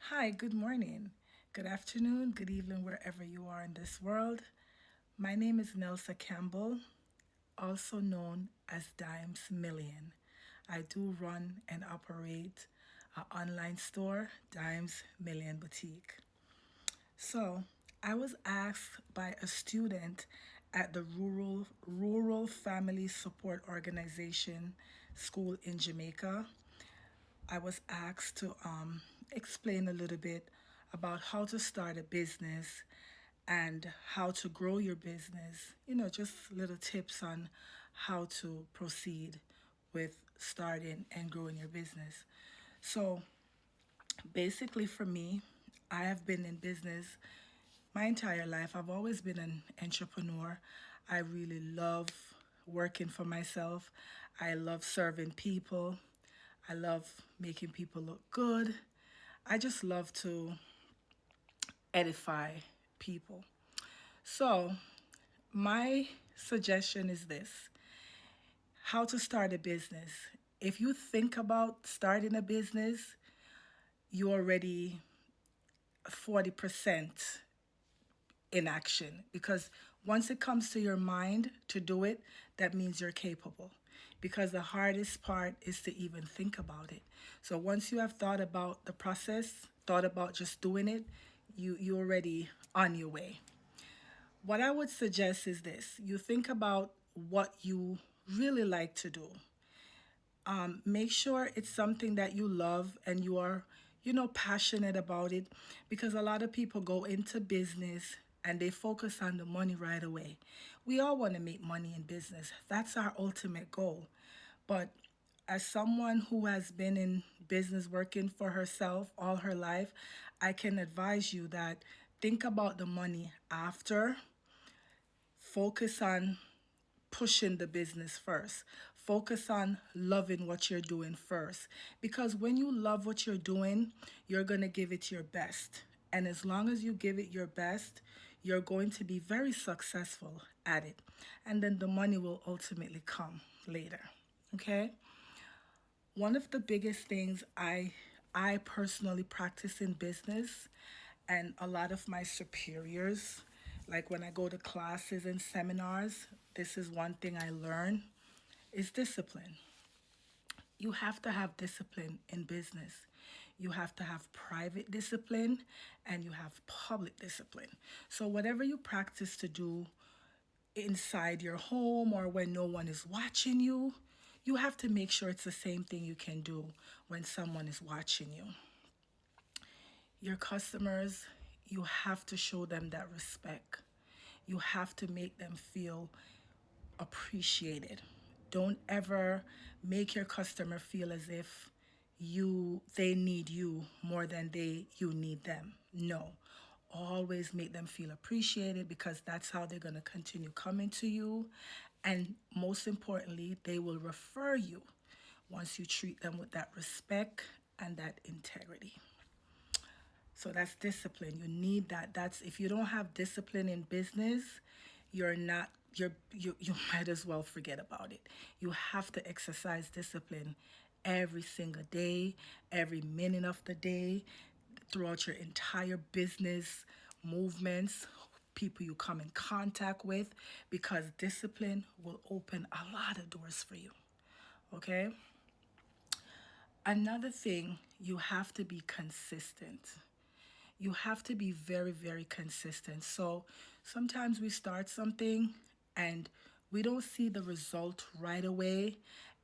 Hi, good morning, good afternoon, good evening, wherever you are in this world. My name is Nelsa Campbell, also known as Dimes Million. I do run and operate an online store, Dimes Million Boutique. So, I was asked by a student at the Rural Family Support Organization school in Jamaica. I was asked to explain a little bit about how to start a business and how to grow your business. Just little tips on how to proceed with starting and growing your business. So, basically, for me, I have been in business my entire life. I've always been an entrepreneur. I really love working for myself. I love serving people. I love making people look good. I just love to edify people. So, my suggestion is this: how to start a business. If you think about starting a business, you're already 40% in action because once it comes to your mind to do it, that means you're capable. Because the hardest part is to even think about it. So once you have thought about the process, thought about just doing it, you're already on your way. What I would suggest is this: you think about what you really like to do. Make sure it's something that you love and you are, passionate about it, because a lot of people go into business and they focus on the money right away. We all want to make money in business. That's our ultimate goal. But as someone who has been in business working for herself all her life, I can advise you that think about the money after. Focus on pushing the business first. Focus on loving what you're doing first. Because when you love what you're doing, you're going to give it your best. And as long as you give it your best, you're going to be very successful at it. And then the money will ultimately come later. Okay? One of the biggest things I personally practice in business, and a lot of my superiors, like when I go to classes and seminars, this is one thing I learn, is discipline. You have to have discipline in business. You have to have private discipline and you have public discipline. So whatever you practice to do inside your home or when no one is watching you, you have to make sure it's the same thing you can do when someone is watching you. Your customers, you have to show them that respect. You have to make them feel appreciated. Don't ever make your customer feel as if they need you more than you need them. No. Always make them feel appreciated, because that's how they're going to continue coming to you, and most importantly, they will refer you once you treat them with that respect and that integrity. So that's discipline. You need that. That's If you don't have discipline in business, you're not you might as well forget about it. You have to exercise discipline every single day, every minute of the day, throughout your entire business movements, people you come in contact with, because discipline will open a lot of doors for you. Okay? Another thing, you have to be consistent. You have to be very, very consistent. So sometimes we start something and we don't see the result right away,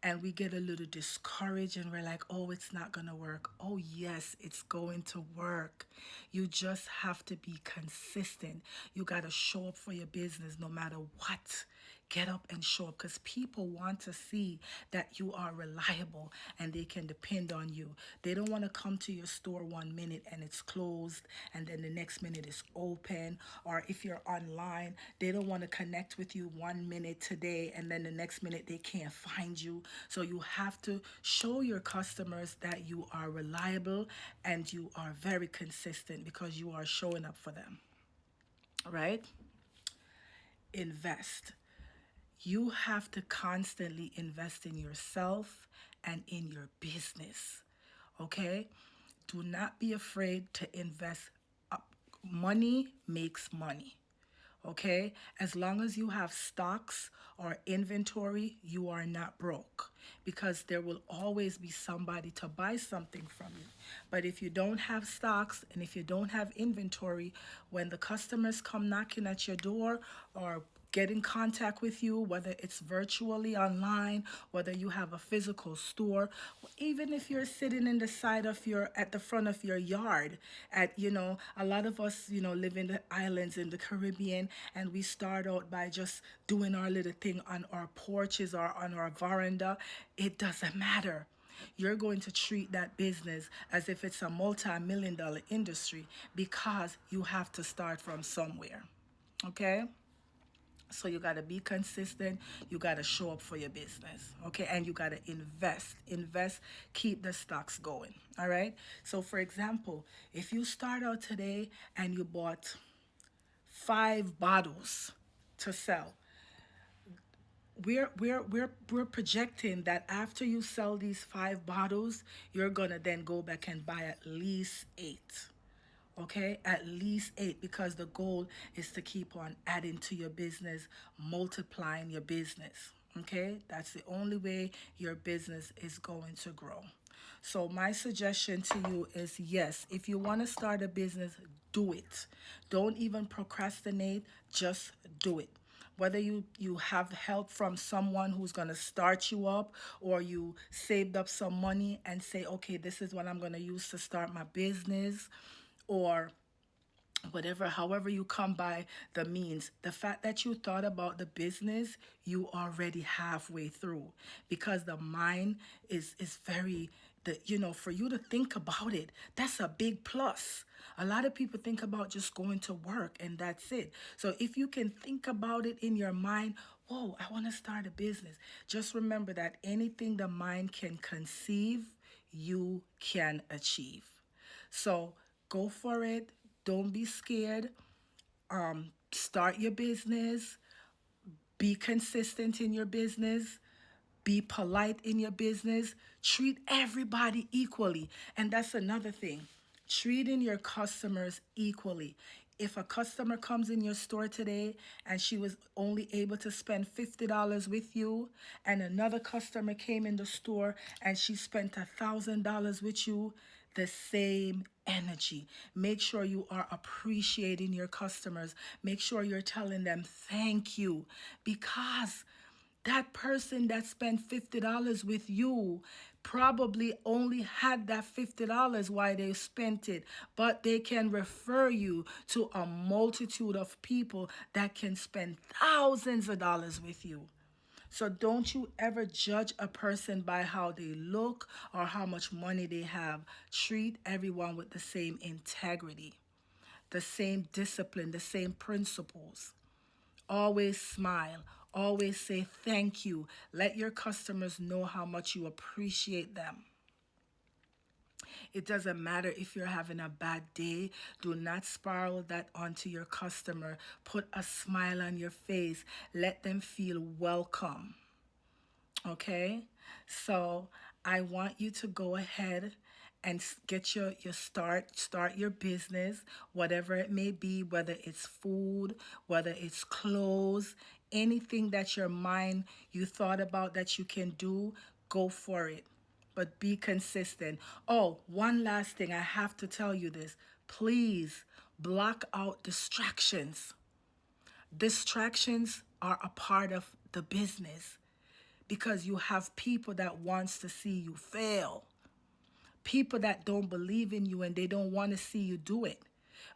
and we get a little discouraged and we're like, oh, it's not going to work. Oh, yes, it's going to work. You just have to be consistent. You got to show up for your business no matter what. Get up and show up, because people want to see that you are reliable and they can depend on you. They don't want to come to your store one minute and it's closed and then the next minute it's open. Or if you're online, they don't want to connect with you one minute today and then the next minute they can't find you. So you have to show your customers that you are reliable and you are very consistent, because you are showing up for them, right? Invest. You have to constantly invest in yourself and in your business. Okay? do not be afraid to invest. Money makes money. Okay, as long as you have stocks or inventory, you are not broke, because there will always be somebody to buy something from you. But if you don't have stocks and if you don't have inventory, when the customers come knocking at your door or get in contact with you, whether it's virtually online, whether you have a physical store, even if you're sitting in the side of your at the front of your yard. At a lot of us live in the islands in the Caribbean, and we start out by just doing our little thing on our porches or on our veranda. It doesn't matter. You're going to treat that business as if it's a multi-million dollar industry, because you have to start from somewhere. Okay? So you got to be consistent. You got to show up for your business. Okay? And you got to invest, keep the stocks going. All right? So for example, if you start out today and you bought 5 bottles to sell, we're projecting that after you sell these 5 bottles, you're gonna then go back and buy at least 8. Okay, at least 8, because the goal is to keep on adding to your business, multiplying your business. Okay, that's the only way your business is going to grow. So my suggestion to you is, yes, if you want to start a business, do it. Don't even procrastinate, just do it. Whether you have help from someone who's going to start you up, or you saved up some money and say, okay, this is what I'm going to use to start my business, or whatever, however you come by the means, the fact that you thought about the business, you already halfway through, because the mind is very, for you to think about it, that's a big plus. A lot of people think about just going to work and that's it. So if you can think about it in your mind, whoa, I want to start a business, just remember that anything the mind can conceive, you can achieve. So go for it. Don't be scared. Start your business. Be consistent in your business. Be polite in your business. Treat everybody equally. And that's another thing. Treating your customers equally. If a customer comes in your store today and she was only able to spend $50 with you, and another customer came in the store and she spent $1,000 with you, the same energy. Make sure you are appreciating your customers. Make sure you're telling them thank you, because that person that spent $50 with you probably only had that $50 while they spent it, but they can refer you to a multitude of people that can spend thousands of dollars with you. So don't you ever judge a person by how they look or how much money they have. Treat everyone with the same integrity, the same discipline, the same principles. Always smile. Always say thank you. Let your customers know how much you appreciate them. It doesn't matter if you're having a bad day. Do not spiral that onto your customer. Put a smile on your face. Let them feel welcome. Okay? So I want you to go ahead and get your start your business, whatever it may be, whether it's food, whether it's clothes, anything that your mind you thought about that you can do, go for it. But be consistent. Oh, one last thing, I have to tell you this. Please block out distractions. Distractions are a part of the business, because you have people that wants to see you fail, people that don't believe in you and they don't want to see you do it.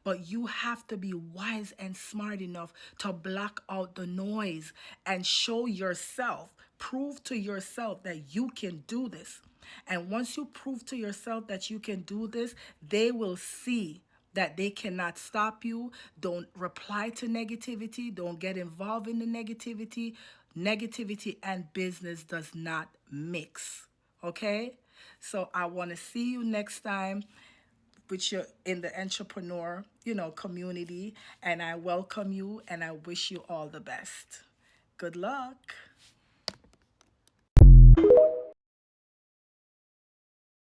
But you have to be wise and smart enough to block out the noise and show yourself, prove to yourself that you can do this. And once you prove to yourself that you can do this, they will see that they cannot stop you. Don't reply to negativity. Don't get involved in the negativity. Negativity and business does not mix. Okay? So I want to see you next time with you in the entrepreneur, community. And I welcome you and I wish you all the best. Good luck.